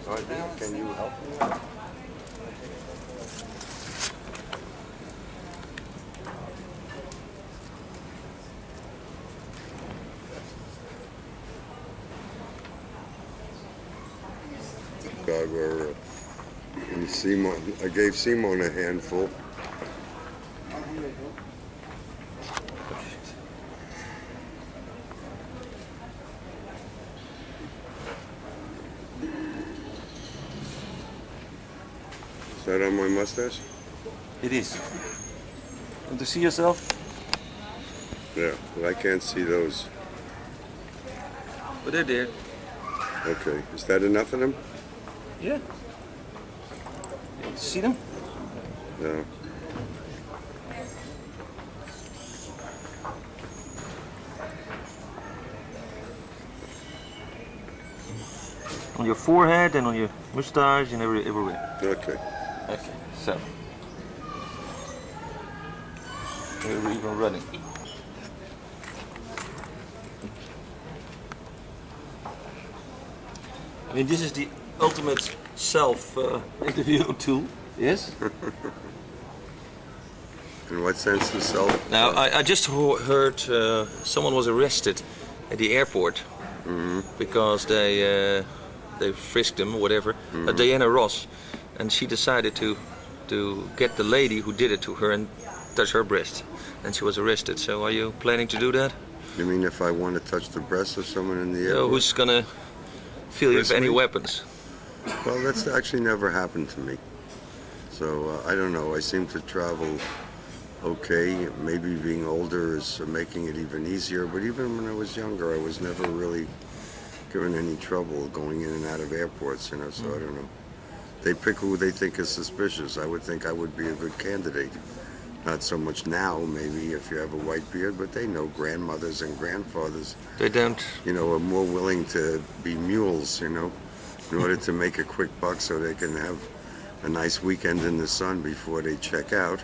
Can you help me? And Simon, I gave Simon a handful. Is that on my mustache? It is. Want to see yourself? Yeah, but I can't see those. But they're there. Okay, is that enough of them? Yeah. You want to see them? No. On your forehead and on your mustache and everywhere. Okay. Okay, so. We're even running. I mean, this is the ultimate self-interview tool, yes? In what sense the self? Now, I just heard someone was arrested at the airport because they frisked him or whatever, Diana Ross, and she decided to get the lady who did it to her and touch her breast, and she was arrested. So are you planning to do that? You mean if I want to touch the breast of someone in the airport? So who's gonna feel you have any weapons? Well, that's actually never happened to me. So I don't know, I seem to travel okay. Maybe being older is making it even easier, but even when I was younger, I was never really given any trouble going in and out of airports, you know, so I don't know. They pick who they think is suspicious. I would think I would be a good candidate. Not so much now, maybe, if you have a white beard, but they know grandmothers and grandfathers, They don't. you know, are more willing to be mules, you know, in order to make a quick buck so they can have a nice weekend in the sun before they check out,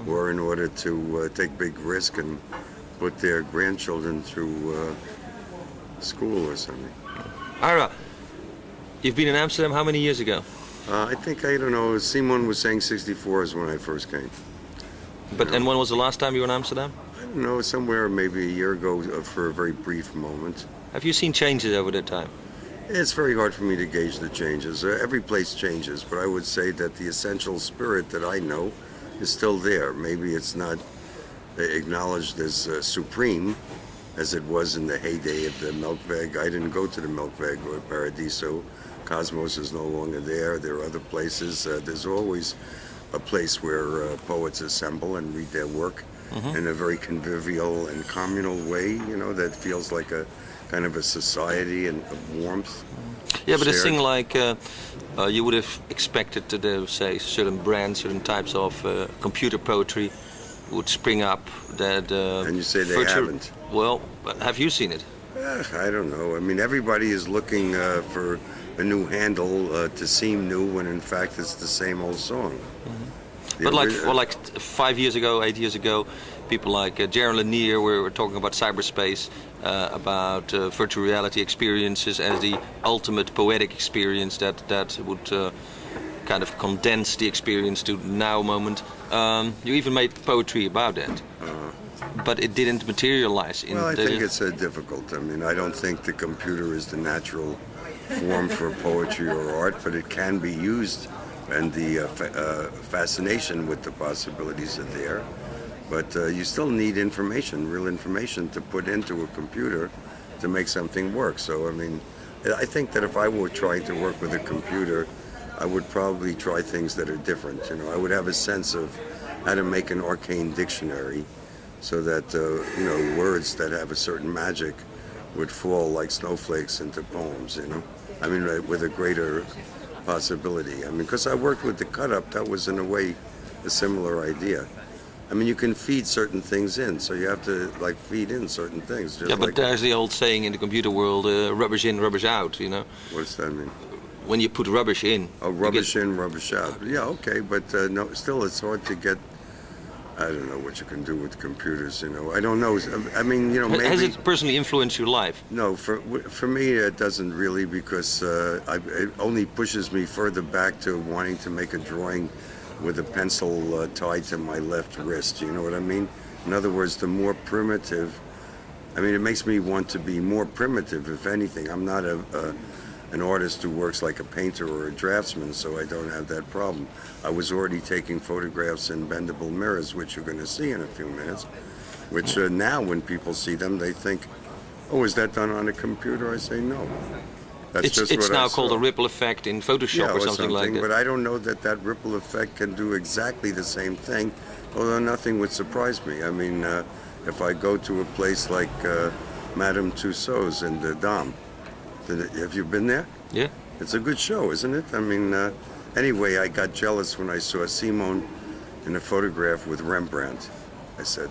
or in order to take big risk and put their grandchildren through school or something. Ira, you've been in Amsterdam how many years ago? I think, I don't know, Simon was saying 64 is when I first came. But and when was the last time you were in Amsterdam? I don't know, somewhere maybe a year ago for a very brief moment. Have you seen changes over that time? It's very hard for me to gauge the changes. Every place changes, but I would say that the essential spirit that I know is still there. Maybe it's not acknowledged as supreme as it was in the heyday of the Melkweg. I didn't go to the Melkweg or Paradiso. Cosmos is no longer there. There are other places. There's always a place where poets assemble and read their work in a very convivial and communal way, you know, that feels like a kind of a society and of warmth. Yeah, but shared. a thing like you would have expected to say certain brands, certain types of computer poetry would spring up. That And you say they haven't. Well, have you seen it? I don't know. I mean, everybody is looking for a new handle to seem new when in fact it's the same old song. But like 5 years ago, 8 years ago, people like Jaron Lanier were talking about cyberspace, about virtual reality experiences as the ultimate poetic experience that would kind of condense the experience to the now moment. You even made poetry about that. But it didn't materialize. Well, I think it's difficult. I mean, I don't think the computer is the natural form for poetry or art, but it can be used, and the fascination with the possibilities are there. But you still need information, real information, to put into a computer to make something work. So, I mean, I think that if I were trying to work with a computer, I would probably try things that are different. You know, I would have a sense of how to make an arcane dictionary so that, you know, words that have a certain magic would fall like snowflakes into poems, you know? I mean, with a greater possibility. I mean, because I worked with the cut-up, that was in a way a similar idea. I mean, you can feed certain things in, so you have to, like, feed in certain things. Just yeah, but like, there's the old saying in the computer world, rubbish in, rubbish out, you know? what does that mean? When you put rubbish in. Oh, rubbish in, rubbish out. Yeah, okay, but no, still it's hard to get I don't know what you can do with computers, you know. I don't know. I mean, you know, maybe... Has it personally influenced your life? No, for me it doesn't really, because it only pushes me further back to wanting to make a drawing with a pencil tied to my left wrist, you know what I mean? In other words, the more primitive, I mean, it makes me want to be more primitive, if anything. I'm not an artist who works like a painter or a draftsman, so I don't have that problem. I was already taking photographs in bendable mirrors, which you're going to see in a few minutes, which now when people see them, they think, oh, is that done on a computer? I say, no. That's just it's what now I called saw. a ripple effect in Photoshop, or something like that. But I don't know that that ripple effect can do exactly the same thing, although nothing would surprise me. I mean, if I go to a place like Madame Tussauds in the Dam, have you been there? Yeah. It's a good show, isn't it? I mean, anyway, I got jealous when I saw Simon in a photograph with Rembrandt. I said,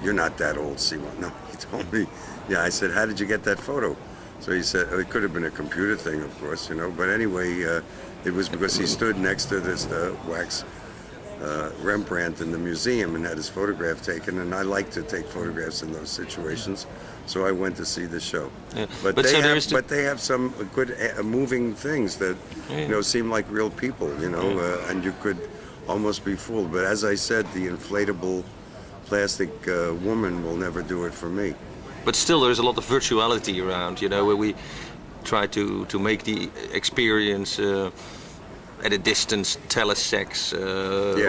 you're not that old, Simon. No, he told me. Yeah, I said, how did you get that photo? So he said, it could have been a computer thing, of course, you know. But anyway, it was because he stood next to this wax Rembrandt in the museum and had his photograph taken, and I like to take photographs in those situations, so I went to see the show. Yeah. But they have some good moving things that you know seem like real people, you know, and you could almost be fooled. But as I said, the inflatable plastic woman will never do it for me. But still, there's a lot of virtuality around, you know, where we try to make the experience at a distance, telesex,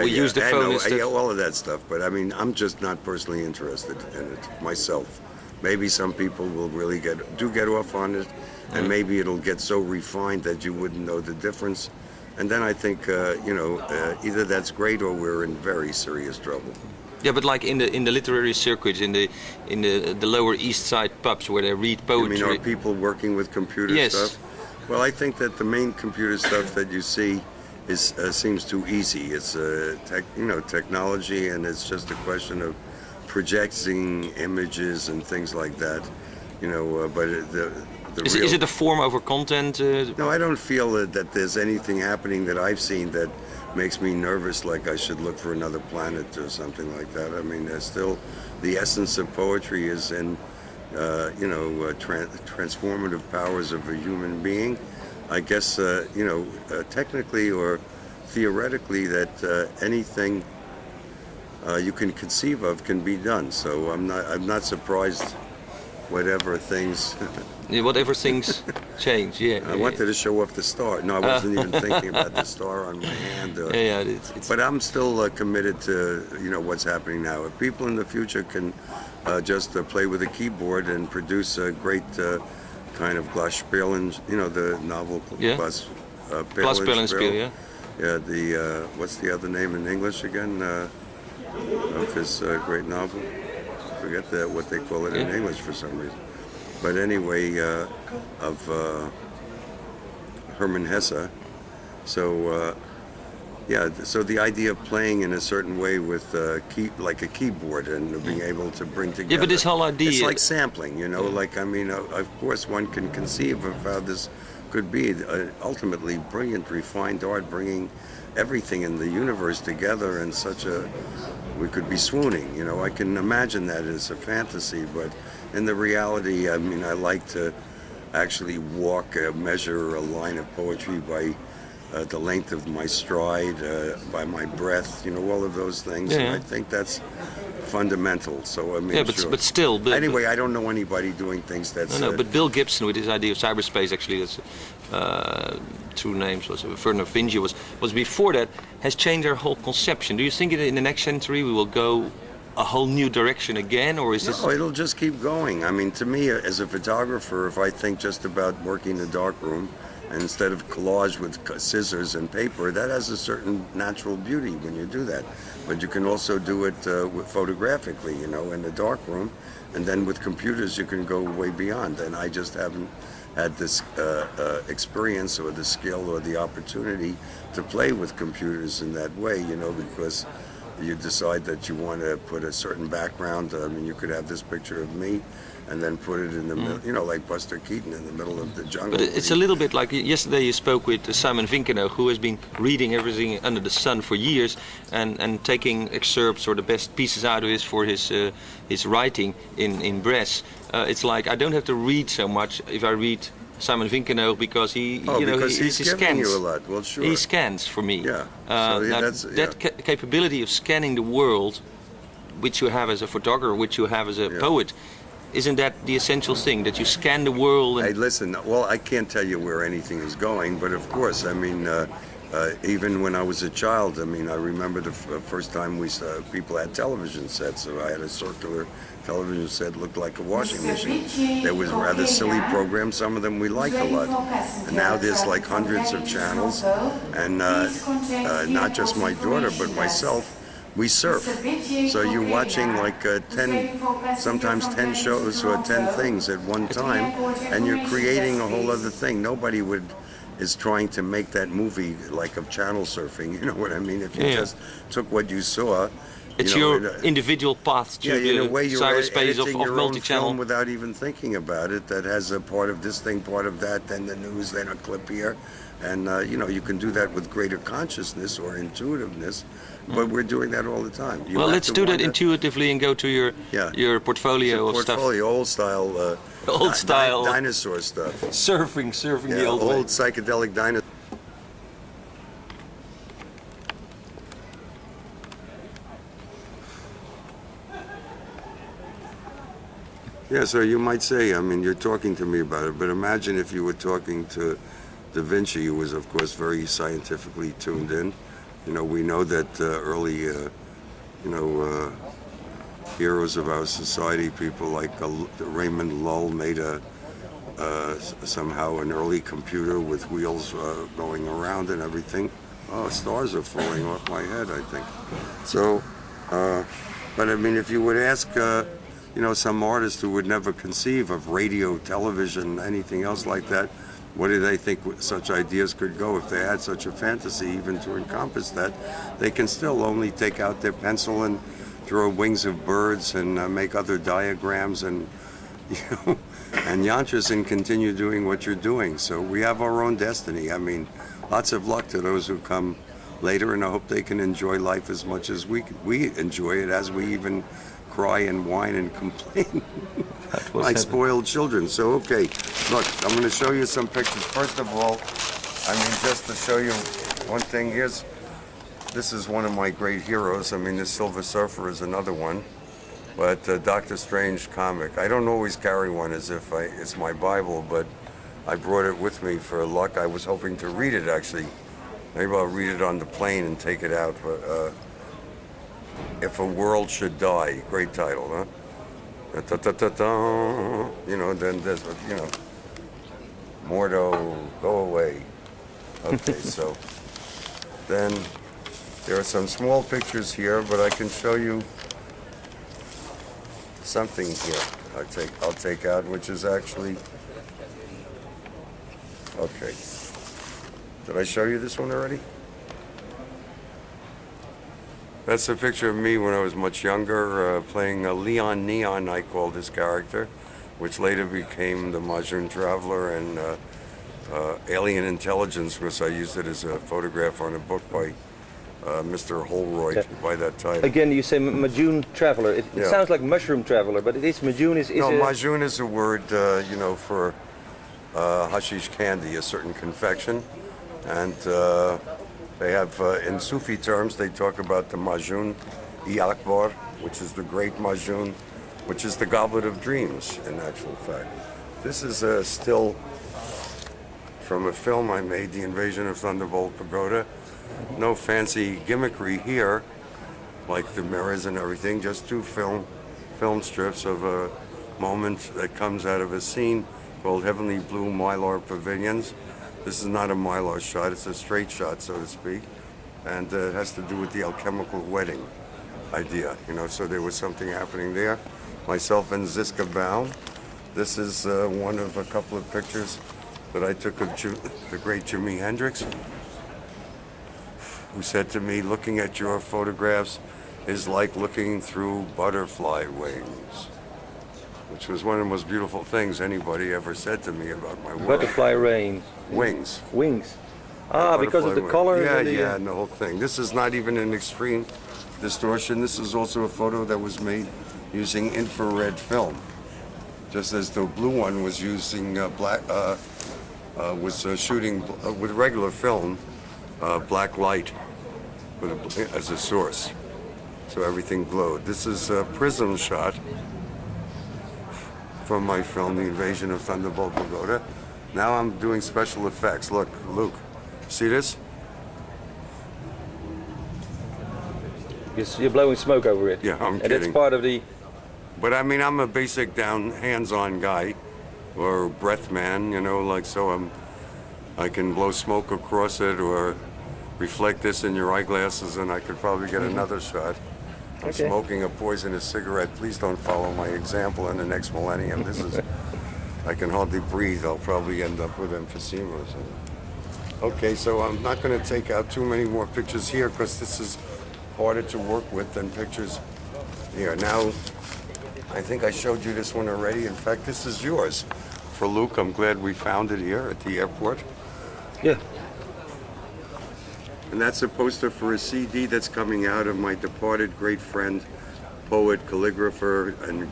we use the phone and stuff. All of that stuff, but I mean, I'm just not personally interested in it myself. Maybe some people will really get off on it, and maybe it'll get so refined that you wouldn't know the difference. And then I think, you know, either that's great or we're in very serious trouble. Yeah, but like in the literary circuits, in the Lower East Side pubs where they read poetry. You mean, are people working with computer stuff? Well, I think that the main computer stuff that you see is seems too easy. It's you know, technology, and it's just a question of projecting images and things like that. You know, but is it a form over content? No, I don't feel that there's anything happening that I've seen that makes me nervous, like I should look for another planet or something like that. I mean, there's still the essence of poetry is in, you know, transformative powers of a human being. I guess, you know, technically or theoretically that anything you can conceive of can be done. So I'm not surprised whatever things whatever things change. I wanted to show off the star. No, I wasn't even thinking about the star on my hand. But I'm still committed to, you know, what's happening now. If people in the future can just play with a keyboard and produce a great kind of Glasspielen, you know, the novel Glasspielenspiel, yeah. Yeah, the what's the other name in English again of his great novel? I forget what they call it in English for some reason. But anyway, of Hermann Hesse. So yeah, so the idea of playing in a certain way with like a keyboard and being able to bring together. Yeah, but this whole idea. It's like sampling, you know. Like, I mean, of course, one can conceive of how this could be ultimately brilliant, refined art, bringing everything in the universe together in such a. We could be swooning, you know. I can imagine that as a fantasy, but in the reality, I mean, I like to actually measure a line of poetry by the length of my stride, by my breath, you know, all of those things. Yeah. And I think that's fundamental. So I mean, yeah, but still. Anyway, I don't know anybody doing things that's. No, but Bill Gibson with his idea of cyberspace, actually, that's true names was Werner Vinge was before that, has changed our whole conception. Do you think in the next century we will go a whole new direction again, or is this? No, it'll just keep going. I mean, to me, as a photographer, if I think just about working in a dark room, and instead of collage with scissors and paper, that has a certain natural beauty when you do that. But you can also do it photographically, you know, in the dark room, and then with computers you can go way beyond. And I just haven't had this experience or the skill or the opportunity to play with computers in that way, you know, because you decide that you want to put a certain background. I mean, you could have this picture of me and then put it in the middle, you know, like Buster Keaton in the middle of the jungle. But it's a little bit like yesterday you spoke with Simon Vinkenoog, who has been reading everything under the sun for years and taking excerpts or the best pieces out of it for his writing in Bress. It's like I don't have to read so much if I read Simon Vinkenoog because he giving scans you a lot. Well, sure. He scans for me. Yeah. That capability of scanning the world, which you have as a photographer, which you have as a poet, isn't that the essential thing, that you scan the world? And hey, listen. Well, I can't tell you where anything is going, but of course, I mean, even when I was a child, I mean, I remember the first time people had television sets. So I had a circular television set, looked like a washing machine. There was rather silly programs. Some of them we liked a lot. And now there's like hundreds of channels, and not just my daughter, but myself. We surf, so you're watching like sometimes 10 shows or 10 things at one time, and you're creating a whole other thing. Nobody is trying to make that movie like of channel surfing. You know what I mean? If you just took what you saw, it's your individual path to in a way the you're cyberspace of your own multi-channel film without even thinking about it. That has a part of this thing, part of that, then the news, then a clip here. And, you know, you can do that with greater consciousness or intuitiveness, but we're doing that all the time. Well, let's do that intuitively and go to your portfolio of stuff. Old style dinosaur stuff. Surfing the old way. Old psychedelic dinosaur. Yeah, so you might say, I mean, you're talking to me about it, but imagine if you were talking to Da Vinci, who was, of course, very scientifically tuned in. You know, we know that early, heroes of our society, people like Raymond Lull, made somehow an early computer with wheels going around and everything. Oh, stars are falling off my head, I think. So, but I mean, if you would ask, some artist who would never conceive of radio, television, anything else like that, what do they think such ideas could go? If they had such a fantasy, even to encompass that, they can still only take out their pencil and draw wings of birds and make other diagrams and, and yantras and continue doing what you're doing. So we have our own destiny. I mean, lots of luck to those who come later, and I hope they can enjoy life as much as we enjoy it, as we even cry and whine and complain like spoiled children. So, okay, look, I'm going to show you some pictures. First of all, I mean, just to show you one thing, this is one of my great heroes. I mean, the Silver Surfer is another one, but Dr. Strange comic. I don't always carry one as if it's my Bible, but I brought it with me for luck. I was hoping to read it, actually. Maybe I'll read it on the plane and take it out, but If a World Should Die, great title, huh? Then there's, Mordo, go away. Okay, so then there are some small pictures here, but I can show you something here I'll take out, which is actually, okay. Did I show you this one already? That's a picture of me when I was much younger, playing Leon Neon, I called this character, which later became the Majun Traveler and Alien Intelligence, because I used it as a photograph on a book by Mr. Holroyd, by that title. Again, you say Majun Traveler. It sounds like Mushroom Traveler, but it is Majun is no, Majun is a word, for hashish candy, a certain confection. And they have, in Sufi terms, they talk about the Majun-i-Akbar, which is the great Majun, which is the goblet of dreams, in actual fact. This is a still from a film I made, The Invasion of Thunderbolt Pagoda. No fancy gimmickry here, like the mirrors and everything, just two film strips of a moment that comes out of a scene called Heavenly Blue Mylar Pavilions. This is not a Mylar shot, it's a straight shot, so to speak, and it has to do with the alchemical wedding idea, so there was something happening there. Myself and Ziska Baum. This is one of a couple of pictures that I took of the great Jimi Hendrix, who said to me, looking at your photographs, is like looking through butterfly wings, which was one of the most beautiful things anybody ever said to me about my work. Butterfly rain. Wings. Wings. Ah, because of the color? Yeah, and the whole thing. This is not even an extreme distortion. This is also a photo that was made using infrared film. Just as the blue one was using shooting with regular film, black light as a source. So everything glowed. This is a prism shot from my film, The Invasion of Thunderbolt Pagoda. Now I'm doing special effects. Look, Luke, see this? You're blowing smoke over it. Yeah, I'm and kidding. And it's part of the... But I mean, I'm a basic hands-on guy, or breath man, you know, like so I can blow smoke across it or reflect this in your eyeglasses and I could probably get another shot. I'm smoking a poisonous cigarette. Please don't follow my example in the next millennium. This is, I can hardly breathe. I'll probably end up with emphysema or something. Okay, so I'm not going to take out too many more pictures here because this is harder to work with than pictures here. Now, I think I showed you this one already. In fact, this is yours. For Luke, I'm glad we found it here at the airport. Yeah. And that's a poster for a CD that's coming out of my departed great friend, poet, calligrapher, and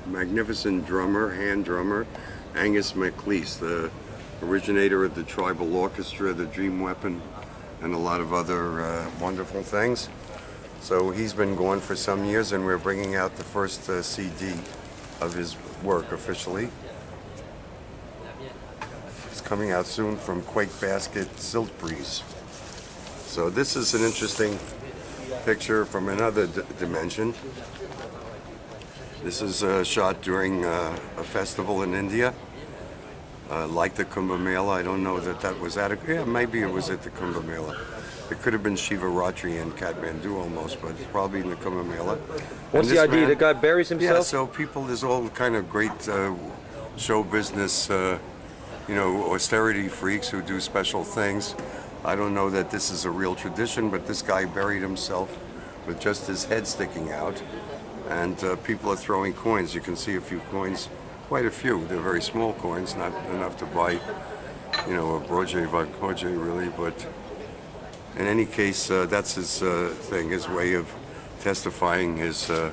magnificent drummer, hand drummer, Angus MacLeish, the originator of the tribal orchestra, the Dream Weapon, and a lot of other wonderful things. So he's been gone for some years, and we're bringing out the first CD of his work officially. It's coming out soon from Quake Basket Silt Breeze. So this is an interesting picture from another dimension. This is shot during a festival in India, like the Kumbh Mela. I don't know that was adequate. Yeah, maybe it was at the Kumbh Mela. It could have been Shivaratri in Kathmandu almost, but it's probably in the Kumbh Mela. What's the idea? The guy buries himself? Yeah, so there's all kind of great show business, austerity freaks who do special things. I don't know that this is a real tradition, but this guy buried himself with just his head sticking out, and people are throwing coins. You can see a few coins, quite a few. They're very small coins, not enough to buy, a broje vakoje really, but in any case, that's his thing, his way of testifying his, his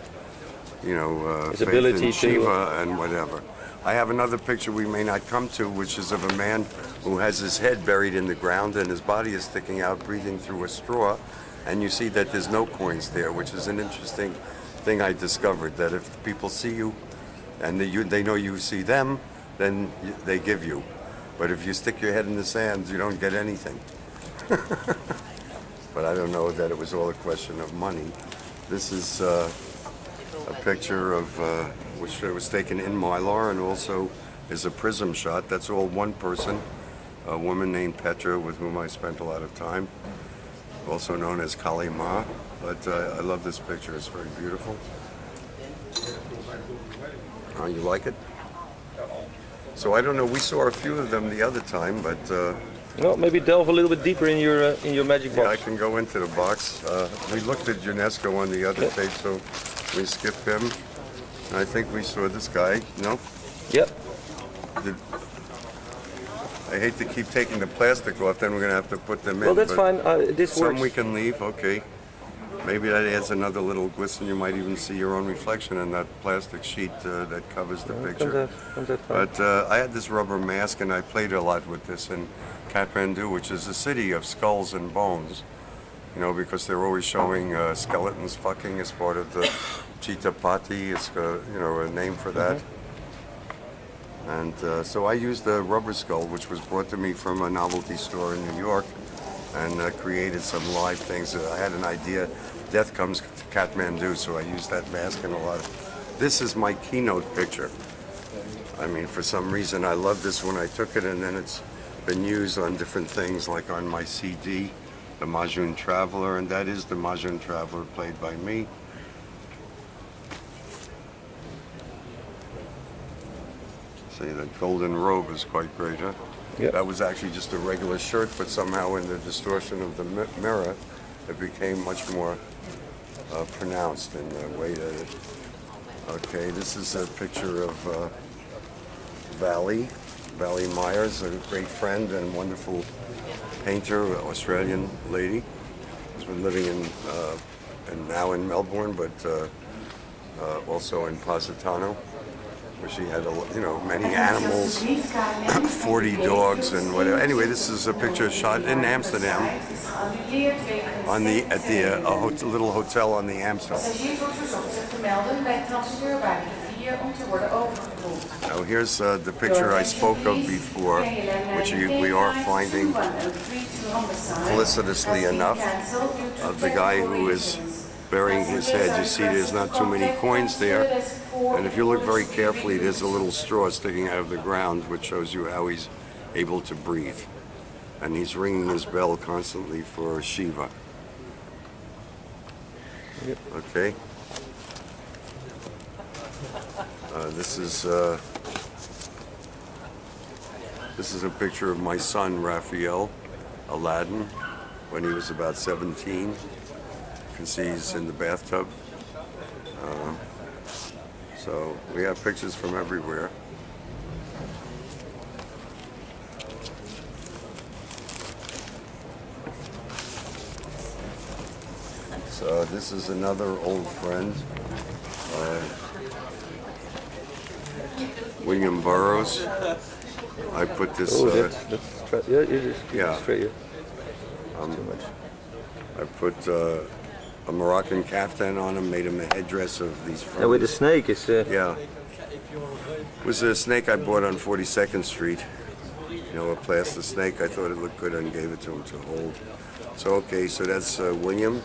faith ability in Shiva and whatever. I have another picture we may not come to, which is of a man who has his head buried in the ground and his body is sticking out, breathing through a straw. And you see that there's no coins there, which is an interesting thing I discovered, that if people see you and they know you see them, then they give you. But if you stick your head in the sand, you don't get anything. But I don't know that it was all a question of money. This is a picture of which was taken in Mylar and also is a prism shot. That's all one person, a woman named Petra with whom I spent a lot of time, also known as Kali Ma. But I love this picture, it's very beautiful. You like it? So I don't know, we saw a few of them the other time, but well, maybe delve a little bit deeper in your magic box. Yeah, I can go into the box. We looked at UNESCO on the other tape, so we skipped him. And I think we saw this guy, no? Yep. I hate to keep taking the plastic off, then we're going to have to put them in. Well, that's fine. This some works. We can leave, okay. Maybe that adds another little glisten. You might even see your own reflection in that plastic sheet that covers the picture. Comes out fine. But I had this rubber mask, and I played a lot with this in Kathmandu, which is a city of skulls and bones, because they're always showing skeletons fucking as part of the Chitapati. It's a name for that. And so I used a rubber skull, which was brought to me from a novelty store in New York, and created some live things. I had an idea. Death comes to Kathmandu, so I used that mask in a lot. This is my keynote picture. I mean, for some reason, I love this when I took it, and then it's been used on different things, like on my CD, The Majun Traveler, and that is The Majun Traveler, played by me. See, that golden robe is quite great, huh? Yep. That was actually just a regular shirt, but somehow in the distortion of the mirror, it became much more pronounced in the way that it. Okay, this is a picture of Valley Myers, a great friend and wonderful painter, Australian lady. Has been living in and now in Melbourne, but also in Positano, where she had many animals, 40 dogs and whatever. Anyway, this is a picture shot in Amsterdam at the little hotel on the Amstel. Now here's the picture I spoke of before, which we are finding felicitously enough, of the guy who is burying his head. You see there's not too many coins there, and if you look very carefully, there's a little straw sticking out of the ground, which shows you how he's able to breathe. And he's ringing his bell constantly for Shiva. Yep. Okay. This is a picture of my son Raphael, Aladdin, when he was about 17. You can see he's in the bathtub. So we have pictures from everywhere. So this is another old friend, William Burroughs. I put this. Yeah. Straight. Too much. I put a Moroccan caftan on him, made him a headdress of these ferns. Yeah, with the snake is. Yeah. It was a snake I bought on 42nd Street. You know, a plastic snake. I thought it looked good and gave it to him to hold. So okay, so that's William.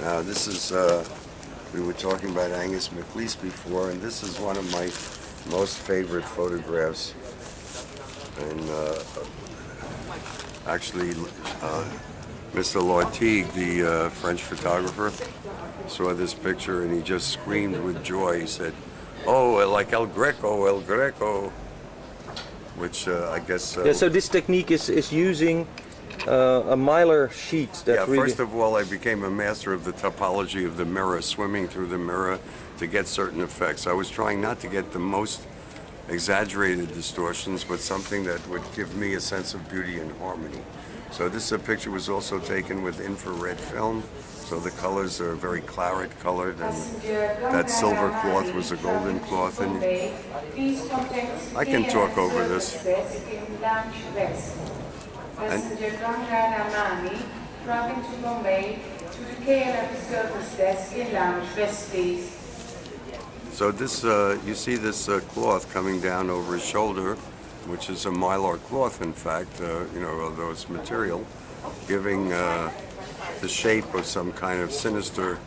Now this is, we were talking about Angus MacLeish before, and this is one of my most favorite photographs. And actually, Mr. Lartigue, the French photographer, saw this picture and he just screamed with joy. He said, "Oh, like El Greco," which I guess... yeah, so this technique is using a mylar sheet. That really... First of all, I became a master of the topology of the mirror, swimming through the mirror to get certain effects. I was trying not to get the most exaggerated distortions, but something that would give me a sense of beauty and harmony. So this picture was also taken with infrared film, so the colors are very claret colored, and that silver cloth was a golden cloth. And I can talk over this. So this, you see this cloth coming down over his shoulder, which is a mylar cloth, in fact, although it's material, giving the shape of some kind of sinister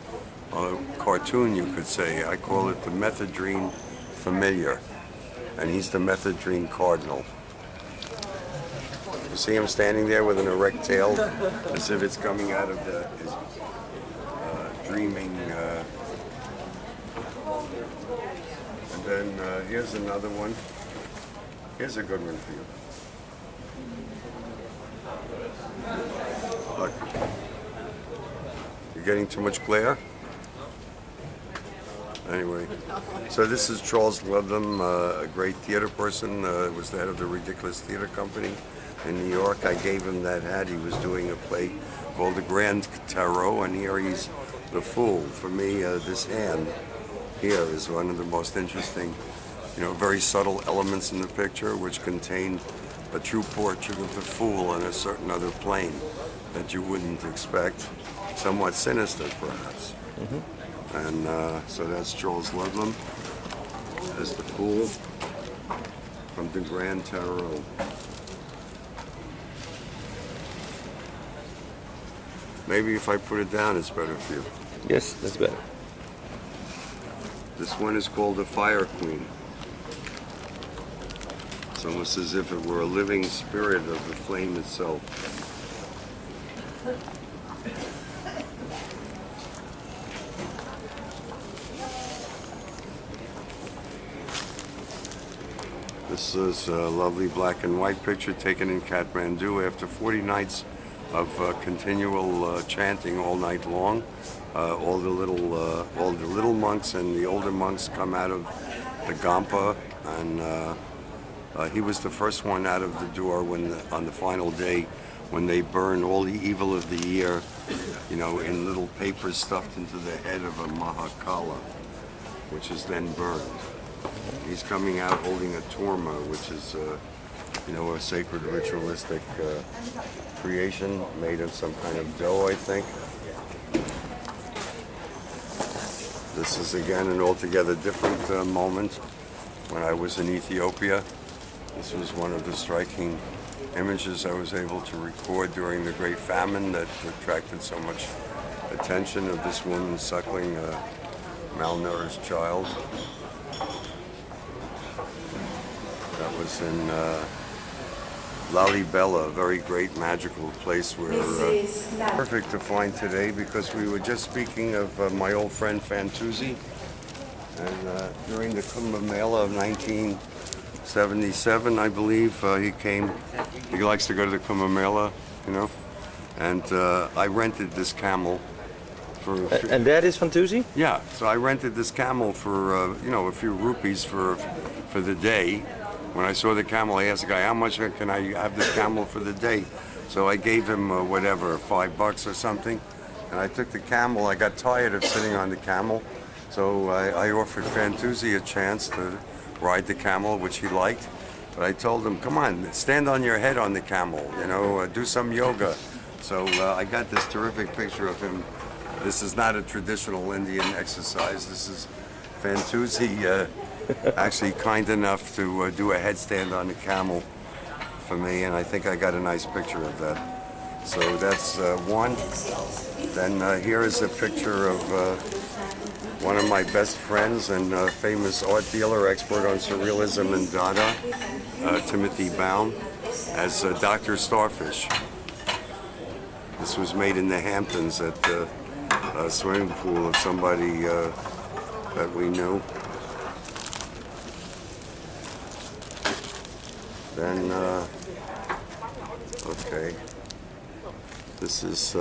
cartoon, you could say. I call it the Methadrine Familiar, and he's the Methadrine Cardinal. You see him standing there with an erect tail, as if it's coming out of his dreaming. And then here's another one. Here's a good one for you. Look. You're getting too much glare? Anyway, so this is Charles Ludlam, a great theater person, was the head of the Ridiculous Theater Company in New York. I gave him that hat. He was doing a play called The Grand Tarot, and here he's the Fool. For me, this hand here is one of the most interesting, very subtle elements in the picture, which contain a true portrait of the Fool on a certain other plane that you wouldn't expect, somewhat sinister perhaps. Mm-hmm. And so that's Charles Ludlam as the Fool from the Grand Tarot. Maybe if I put it down, it's better for you. Yes, that's better. This one is called the Fire Queen. It's almost as if it were a living spirit of the flame itself. This is a lovely black and white picture taken in Kathmandu after 40 nights of continual chanting all night long. All the little monks and the older monks come out of the Gampa, and he was the first one out of the door on the final day, when they burn all the evil of the year, you know, in little papers stuffed into the head of a Mahakala, which is then burned. He's coming out holding a torma, which is, you know, a sacred ritualistic creation made of some kind of dough, I think. This is again an altogether different moment. When I was in Ethiopia, this was one of the striking images I was able to record during the Great Famine that attracted so much attention, of this woman suckling a malnourished child. That was in Lalibela, a very great magical place where perfect to find today, because we were just speaking of my old friend Fantuzzi, and during the Kumbh Mela of 1977, I believe, he came. He likes to go to the Kumbh Mela, you know, and I rented this camel for. And that is Fantuzzi? Yeah, so I rented this camel for you know, a few rupees for the day. When I saw the camel, I asked the guy, how much can I have this camel for the day? So I gave him whatever, $5 or something. And I took the camel. I got tired of sitting on the camel. So I offered Fantuzzi a chance to ride the camel, which he liked. But I told him, come on, stand on your head on the camel, you know, do some yoga. So I got this terrific picture of him. This is not a traditional Indian exercise. This is Fantuzzi actually kind enough to do a headstand on the camel for me, and I think I got a nice picture of that. So that's one. Then here is a picture of one of my best friends and famous art dealer, expert on surrealism and Dada, Timothy Baum, as Dr. Starfish. This was made in the Hamptons at the swimming pool of somebody that we knew. Then, okay, this is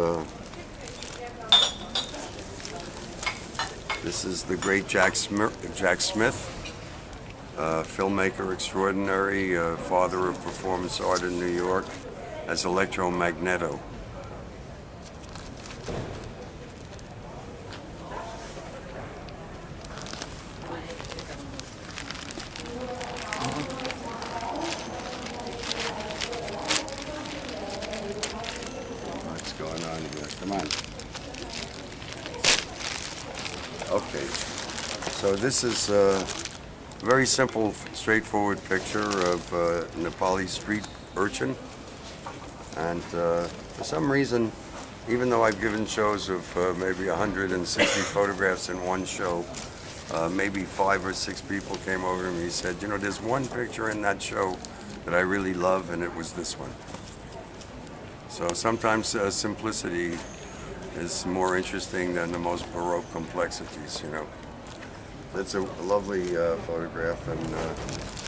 the great Jack Smith, filmmaker extraordinary, father of performance art in New York, as Electromagneto. Come on. Okay, so this is a very simple, straightforward picture of Nepali street urchin. And for some reason, even though I've given shows of maybe 160 photographs in one show, maybe 5 or 6 people came over to me and said, you know, there's one picture in that show that I really love, and it was this one. So sometimes simplicity is more interesting than the most Baroque complexities, you know. That's a lovely photograph, and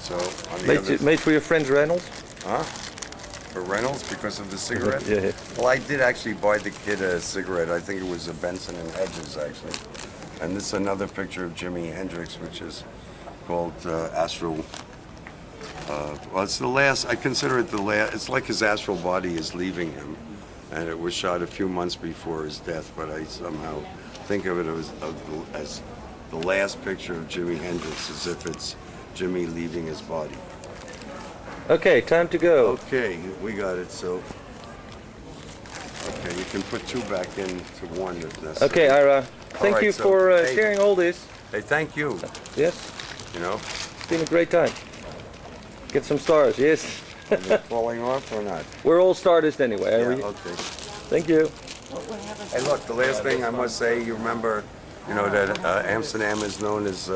so on the made for your friend Reynolds? Huh? For Reynolds, because of the cigarette? Yeah. Well, I did actually buy the kid a cigarette. I think it was a Benson and Hedges, actually. And this is another picture of Jimi Hendrix, which is called Astral. Well, it's the last, I consider it the last, it's like his astral body is leaving him. And it was shot a few months before his death, but I somehow think of it as the last picture of Jimi Hendrix, as if it's Jimmy leaving his body. Okay, time to go. Okay, we got it, so. Okay, you can put 2 back into 1 if necessary. Okay, Ira, thank you for hey, sharing all this. Hey, thank you. Yes. You know? It's been a great time. Get some stars, yes. Are they falling off or not? We're all stardust anyway, are we? Okay. Thank you. Hey, look, the last thing I must say, you remember, you know, that Amsterdam is known as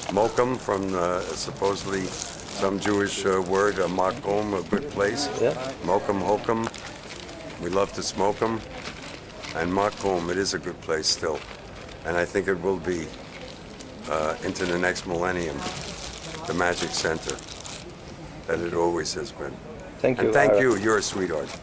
Mokum, from supposedly some Jewish word, makom, a good place. Yeah. Mokum, hokum. We love to smoke them. And makom, it is a good place still. And I think it will be into the next millennium, the Magic Center. that it always has been. Thank you. And thank Ira. you. You're a sweetheart.